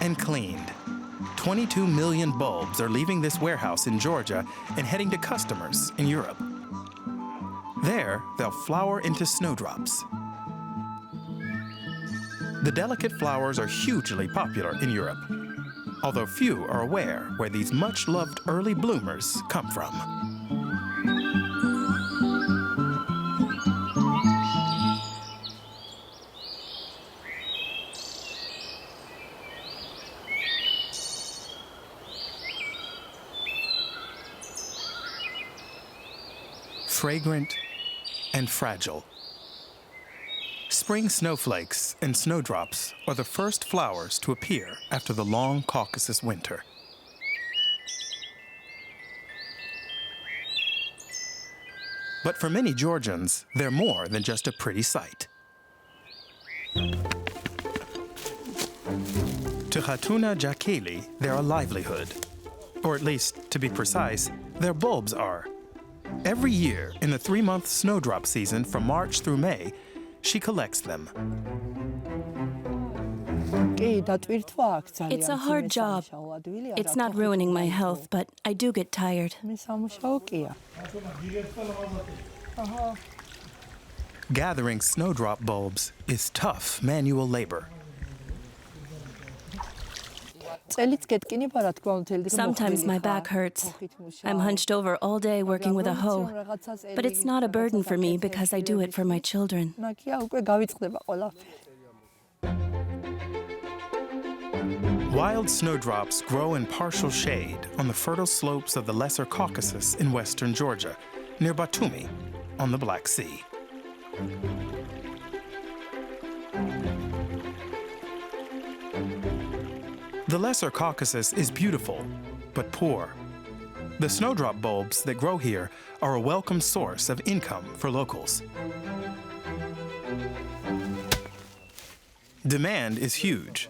and cleaned. 22 million bulbs are leaving this warehouse in Georgia and heading to customers in Europe. There, they'll flower into snowdrops. The delicate flowers are hugely popular in Europe, although few are aware where these much-loved early bloomers come from. Fragrant and fragile. Spring snowflakes and snowdrops are the first flowers to appear after the long Caucasus winter. But for many Georgians, they're more than just a pretty sight. To Khatuna Jakeli, they're a livelihood. Or at least, to be precise, their bulbs are. Every year, in the 3-month snowdrop season from March through May, she collects them. It's a hard job. It's not ruining my health, but I do get tired. Gathering snowdrop bulbs is tough manual labor. Sometimes my back hurts. I'm hunched over all day working with a hoe. But it's not a burden for me because I do it for my children. Wild snowdrops grow in partial shade on the fertile slopes of the Lesser Caucasus in western Georgia, near Batumi, on the Black Sea. The Lesser Caucasus is beautiful, but poor. The snowdrop bulbs that grow here are a welcome source of income for locals. Demand is huge.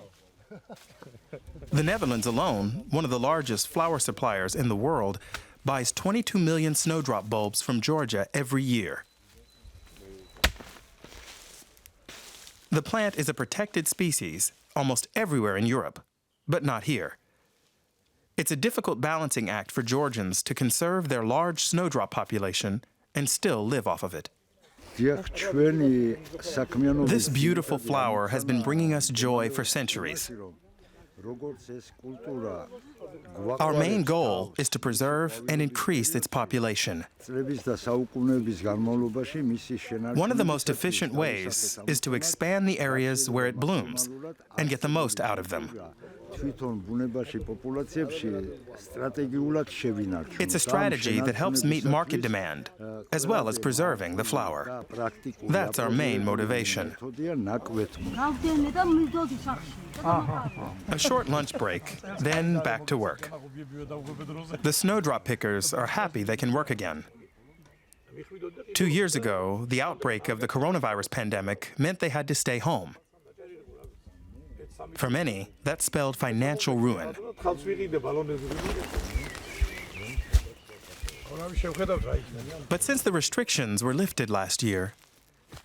The Netherlands alone, one of the largest flower suppliers in the world, buys 22 million snowdrop bulbs from Georgia every year. The plant is a protected species almost everywhere in Europe, but not here. It's a difficult balancing act for Georgians to conserve their large snowdrop population and still live off of it. This beautiful flower has been bringing us joy for centuries. Our main goal is to preserve and increase its population. One of the most efficient ways is to expand the areas where it blooms and get the most out of them. It's a strategy that helps meet market demand, as well as preserving the flower. That's our main motivation. A short lunch break, then back to work. The snowdrop pickers are happy they can work again. 2 years ago, the outbreak of the coronavirus pandemic meant they had to stay home. For many, that spelled financial ruin. But since the restrictions were lifted last year,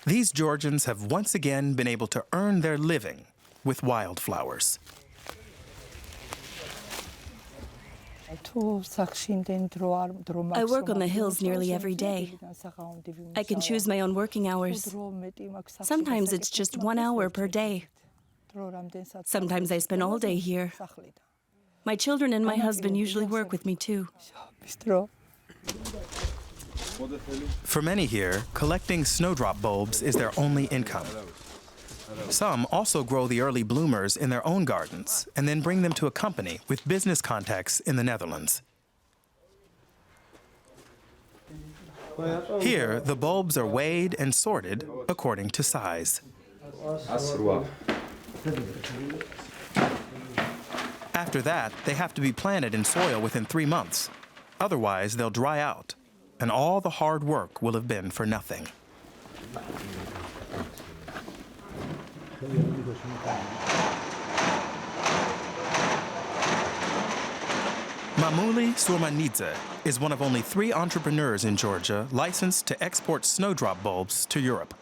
these Georgians have once again been able to earn their living with wildflowers. I work on the hills nearly every day. I can choose my own working hours. Sometimes it's just 1 hour per day. Sometimes I spend all day here. My children and my husband usually work with me too. For many here, collecting snowdrop bulbs is their only income. Some also grow the early bloomers in their own gardens and then bring them to a company with business contacts in the Netherlands. Here, the bulbs are weighed and sorted according to size. After that, they have to be planted in soil within 3 months. Otherwise, they'll dry out, and all the hard work will have been for nothing. Mamuli Surmanidze is one of only 3 entrepreneurs in Georgia licensed to export snowdrop bulbs to Europe.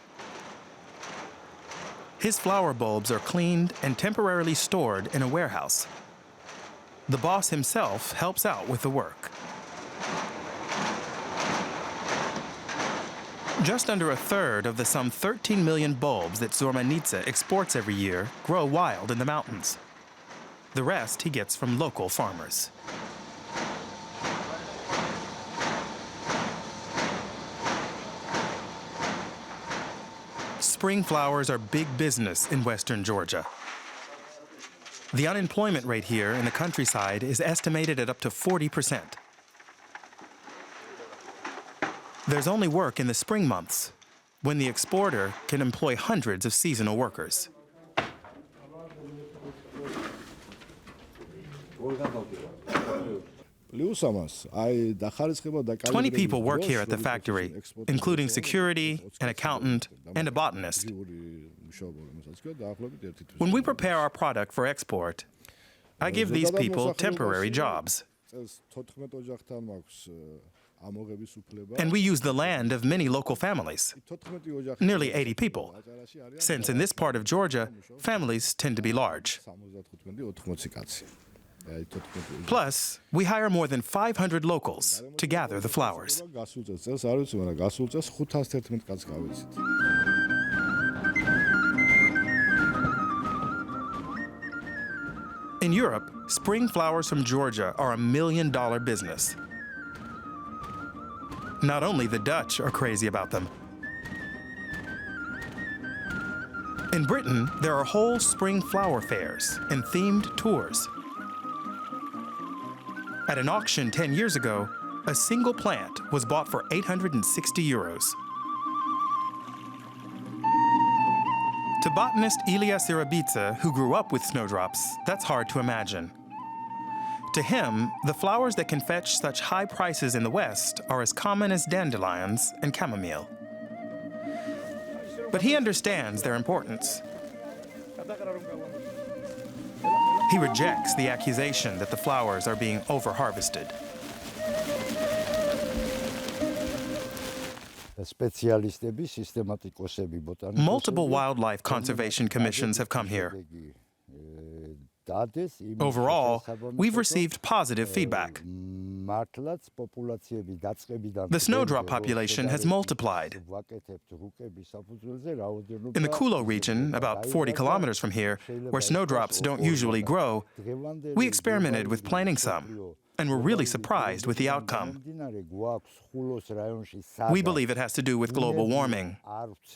His flower bulbs are cleaned and temporarily stored in a warehouse. The boss himself helps out with the work. Just under a third of the some 13 million bulbs that Zormanitsa exports every year grow wild in the mountains. The rest he gets from local farmers. Spring flowers are big business in western Georgia. The unemployment rate here in the countryside is estimated at up to 40%. There's only work in the spring months, when the exporter can employ hundreds of seasonal workers. 20 people work here at the factory, including security, an accountant, and a botanist. When we prepare our product for export, I give these people temporary jobs. And we use the land of many local families, nearly 80 people, since in this part of Georgia, families tend to be large. Plus, we hire more than 500 locals to gather the flowers. In Europe, spring flowers from Georgia are $1 million business. Not only the Dutch are crazy about them. In Britain, there are whole spring flower fairs and themed tours. At an auction 10 years ago, a single plant was bought for 860 euros. To botanist Ilya Sirabitsa, who grew up with snowdrops, that's hard to imagine. To him, the flowers that can fetch such high prices in the West are as common as dandelions and chamomile. But he understands their importance. He rejects the accusation that the flowers are being over-harvested. Multiple wildlife conservation commissions have come here. Overall, we've received positive feedback. The snowdrop population has multiplied. In the Kulo region, about 40 kilometers from here, where snowdrops don't usually grow, we experimented with planting some, and were really surprised with the outcome. We believe it has to do with global warming.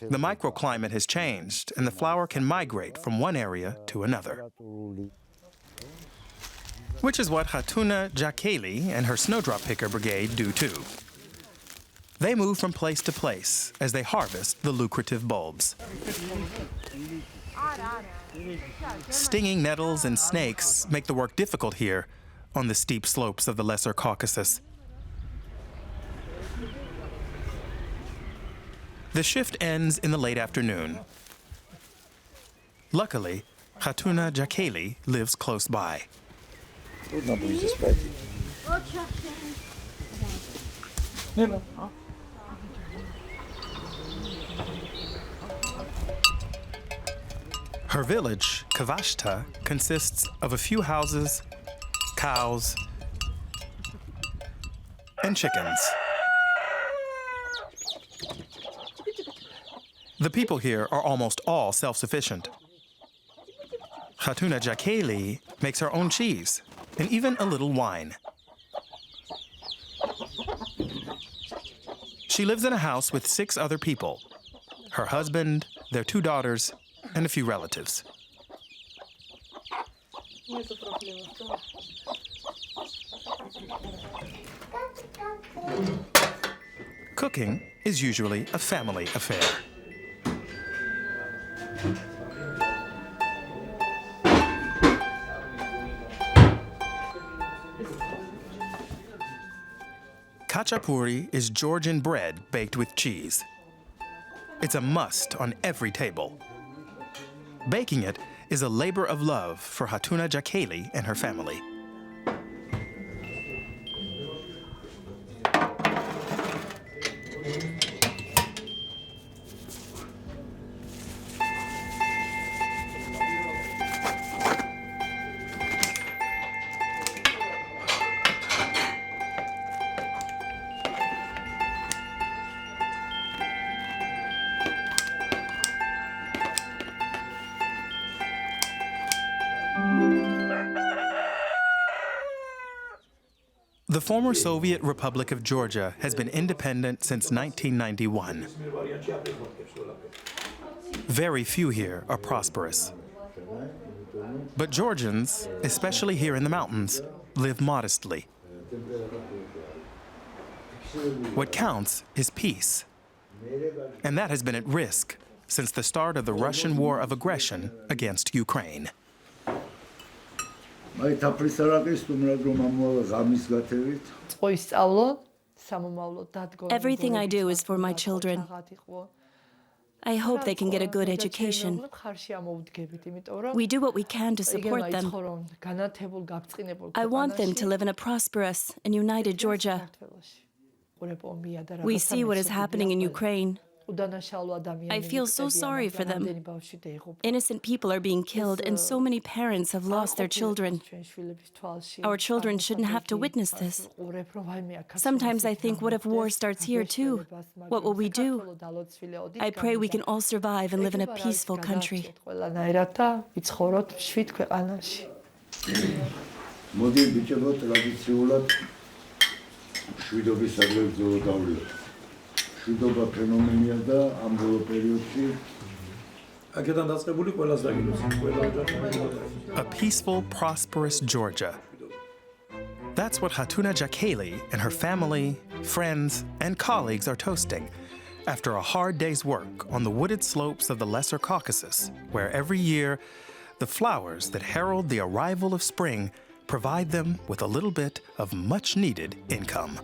The microclimate has changed, and the flower can migrate from one area to another. Which is what Khatuna Jakeli and her snowdrop picker brigade do too. They move from place to place as they harvest the lucrative bulbs. Stinging nettles and snakes make the work difficult here on the steep slopes of the Lesser Caucasus. The shift ends in the late afternoon. Luckily, Khatuna Jakeli lives close by. Her village, Kavashta, consists of a few houses, cows, and chickens. The people here are almost all self-sufficient. Khatuna Jakeli makes her own cheese and even a little wine. She lives in a house with 6 other people, her husband, their 2 daughters, and a few relatives. Cooking is usually a family affair. Khachapuri is Georgian bread baked with cheese. It's a must on every table. Baking it is a labor of love for Khatuna Jakeli and her family. The former Soviet Republic of Georgia has been independent since 1991. Very few here are prosperous. But Georgians, especially here in the mountains, live modestly. What counts is peace. And that has been at risk since the start of the Russian war of aggression against Ukraine. Everything I do is for my children. I hope they can get a good education. We do what we can to support them. I want them to live in a prosperous and united Georgia. We see what is happening in Ukraine. I feel so sorry for them. Innocent people are being killed, and so many parents have lost their children. Our children shouldn't have to witness this. Sometimes I think, what if war starts here too? What will we do? I pray we can all survive and live in a peaceful country. A peaceful, prosperous Georgia. That's what Khatuna Jakeli and her family, friends, and colleagues are toasting after a hard day's work on the wooded slopes of the Lesser Caucasus, where every year the flowers that herald the arrival of spring provide them with a little bit of much-needed income.